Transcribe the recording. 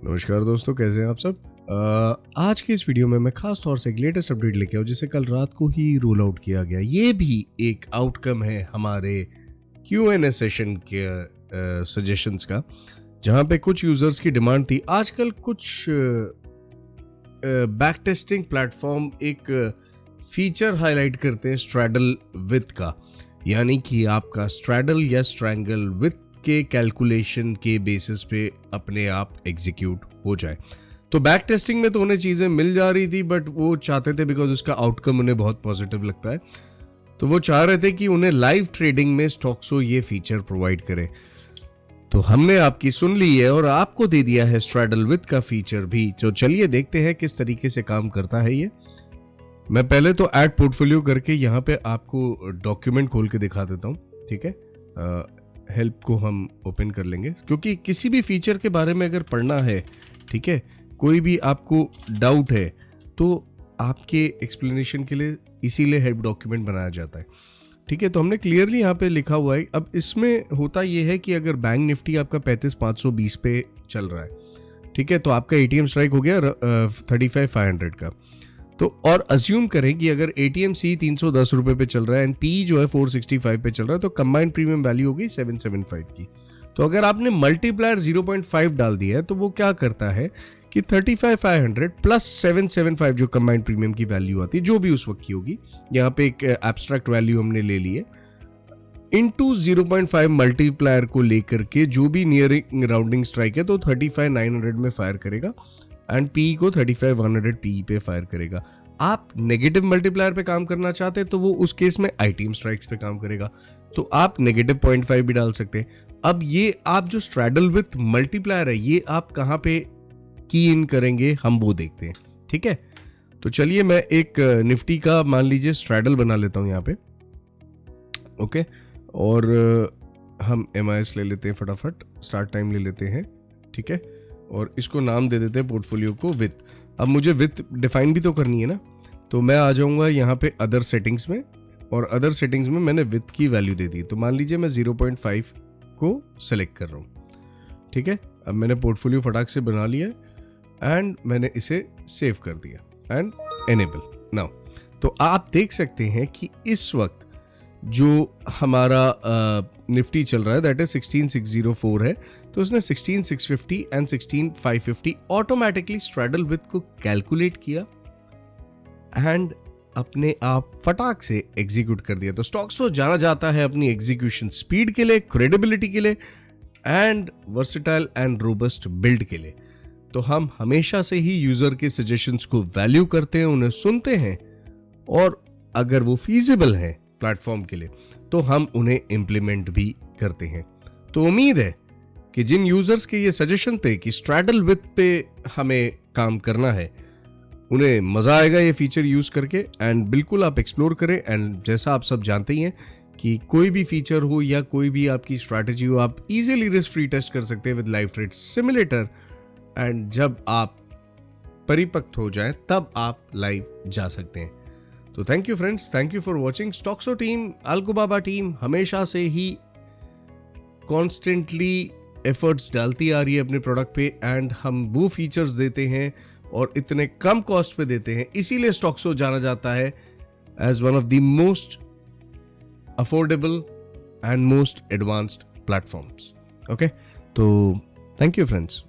नमस्कार दोस्तों, कैसे हैं आप सब। आज की इस वीडियो में मैं खास तौर से एक लेटेस्ट अपडेट लेके आऊँ जिसे कल रात को ही रोल आउट किया गया। ये भी एक आउटकम है हमारे Q&A सेशन के सजेशंस का, जहाँ पे कुछ यूजर्स की डिमांड थी। आजकल कुछ बैक टेस्टिंग प्लेटफॉर्म एक फीचर हाईलाइट करते हैं स्ट्रैडल विथ का, यानी कि आपका स्ट्रैडल या स्ट्रैंगल विथ के कैलकुलेशन के बेसिस पे अपने आप एग्जीक्यूट हो जाए। तो बैक टेस्टिंग में तो उन्हें चीज़ें मिल जा रही थी, बट वो चाहते थे बिकॉज उसका आउटकम उन्हें बहुत पॉजिटिव लगता है, तो वो चाह रहे थे कि उन्हें लाइव ट्रेडिंग में स्टॉक्सो ये फीचर प्रोवाइड करे। तो हमने आपकी सुन ली है और आपको दे दिया है स्ट्रैडल विथ का फीचर भी। तो चलिए देखते हैं किस तरीके से काम करता है ये। मैं पहले तो ऐड पोर्टफोलियो करके यहाँ पे आपको डॉक्यूमेंट खोल के दिखा देता हूँ, ठीक है। हेल्प को हम ओपन कर लेंगे, क्योंकि किसी भी फीचर के बारे में अगर पढ़ना है, ठीक है, कोई भी आपको डाउट है तो आपके एक्सप्लेनेशन के लिए इसीलिए हेल्प डॉक्यूमेंट बनाया जाता है, ठीक है। तो हमने क्लियरली यहाँ पे लिखा हुआ है। अब इसमें होता ये है कि अगर बैंक निफ्टी आपका 35,520 पे चल रहा है, ठीक है, तो आपका एटीएम स्ट्राइक हो गया 35,500 का। तो और अज्यूम करें कि अगर एटीएम सी 310 रुपए पे चल रहा है एंड पी जो है 465 पे चल रहा है, तो कंबाइंड प्रीमियम वैल्यू हो गई 775 की। तो अगर आपने मल्टीप्लायर 0.5 डाल दिया है तो वो क्या करता है कि 35,500 प्लस 775 जो कंबाइंड प्रीमियम की वैल्यू आती है, जो भी उस वक्त की होगी, यहाँ पे एक एब्स्ट्रैक्ट वैल्यू हमने ले ली है, इनटू 0.5 मल्टीप्लायर को लेकर के जो भी नियरिंग राउंडिंग स्ट्राइक है तो 35,900 में फायर करेगा एंड पी को 35,100 पी पे फायर करेगा। आप नेगेटिव मल्टीप्लायर पे काम करना चाहते हैं तो वो उस केस में आईटीएम स्ट्राइक्स पे काम करेगा, तो आप नेगेटिव 0.5 भी डाल सकते हैं। अब ये आप जो स्ट्रैडल विथ मल्टीप्लायर है ये आप कहाँ पे की इन करेंगे हम वो देखते हैं, ठीक है। तो चलिए मैं एक निफ्टी का मान लीजिए स्ट्रैडल बना लेता हूँ यहाँ पे, ओके, और हम MIS ले लेते हैं फटाफट, स्टार्ट टाइम ले लेते हैं, ठीक है, और इसको नाम दे देते हैं पोर्टफोलियो को विथ। अब मुझे विथ डिफाइन भी तो करनी है ना, तो मैं आ जाऊंगा यहाँ पे अदर सेटिंग्स में, और अदर सेटिंग्स में मैंने विथ की वैल्यू दे दी। तो मान लीजिए मैं 0.5 को सेलेक्ट कर रहा हूँ, ठीक है। अब मैंने पोर्टफोलियो फटाक से बना लिया एंड मैंने इसे सेव कर दिया एंड एनेबल नाउ। तो आप देख सकते हैं कि इस वक्त जो हमारा निफ्टी चल रहा है दैट इज 16,604 है, तो उसने 16,650 एंड 16,550 ऑटोमेटिकली स्ट्रैडल विथ को कैलकुलेट किया एंड अपने आप फटाक से एग्जीक्यूट कर दिया। तो स्टॉक्सो जाना जाता है अपनी एग्जीक्यूशन स्पीड के लिए, क्रेडिबिलिटी के लिए and versatile and robust build के लिए। तो हम हमेशा से ही यूजर के सजेशंस को वैल्यू करते हैं, उन्हें सुनते हैं, और अगर वो फीजिबल है प्लेटफॉर्म के लिए तो हम उन्हें इंप्लीमेंट भी करते हैं। तो उम्मीद है कि जिन यूजर्स के ये सजेशन थे कि स्ट्रैडल विथ पे हमें काम करना है, उन्हें मजा आएगा ये फीचर यूज करके एंड बिल्कुल आप एक्सप्लोर करें। एंड जैसा आप सब जानते ही हैं कि कोई भी फीचर हो या कोई भी आपकी स्ट्रैटेजी हो, आप इजीली रिस्क फ्री टेस्ट कर सकते हैं with live trade simulator, and जब आप परिपक्व हो जाएं तब आप लाइव जा सकते हैं। तो thank you friends, thank you for watching. स्टॉक्सो टीम, अल्कोबाबा टीम हमेशा से ही कॉन्स्टेंटली एफर्ट्स डालती आ रही है अपने प्रोडक्ट पे, एंड हम वो फीचर्स देते हैं और इतने कम कॉस्ट पे देते हैं, इसीलिए स्टॉक्सो जाना जाता है as one of the most affordable and most advanced platforms. Okay, तो थैंक यू फ्रेंड्स।